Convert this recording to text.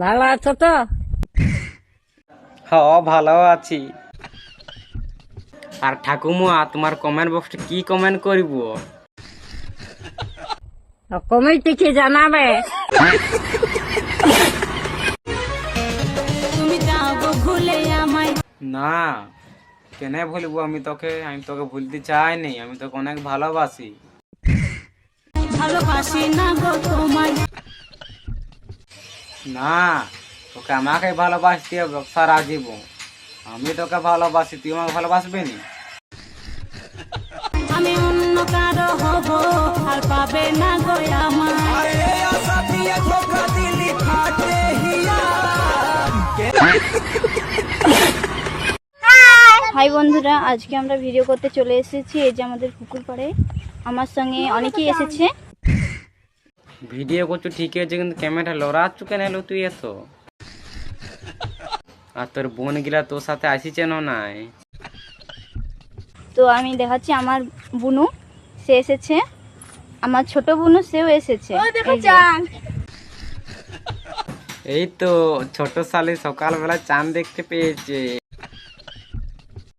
ভালো আছো তো? হ্যাঁ, ভালো আছি। আর ঠাকুমা, তোমার কমেন্ট বক্সে কি কমেন্ট করব? কমিটি কি জানাবে? তুমি যাও গো ভুলে আমায়। না, কেন ভুলবো? আমি তোকে ভুলতে চাইনি, আমি তোকে অনেক ভালোবাসি। ভালোবাসি না গো তোমায়। না, তোকে আমাকে ভালোবাসতে হবে সারা জীবন। আমি তোকে ভালোবাসি, তুই আমাকে ভালোবাসবি নি? আমি অন্য কারো হব, আর পাবে না গো আমায়। হাই বন্ধুরা, আজকে আমরা ভিডিও করতে চলে এসেছি। এই যে আমাদের পুকুর পাড়ে আমার সঙ্গে অনেকেই এসেছে। ভিডিও করছো ঠিক আছে, কিন্তু ক্যামেরা লড়াচ্ছু কেন এলো তুই এত? আর তোর বোন গিলা তোর সাথে আসিছে না নাই? তো আমি দেখাচ্ছি আমার বুনু, সে এসেছে। আমার ছোট বুনু, সেও এসেছে। এই যে। এই তো ছোট শালি সকালবেলা চাঁদ দেখতে পেয়েছে।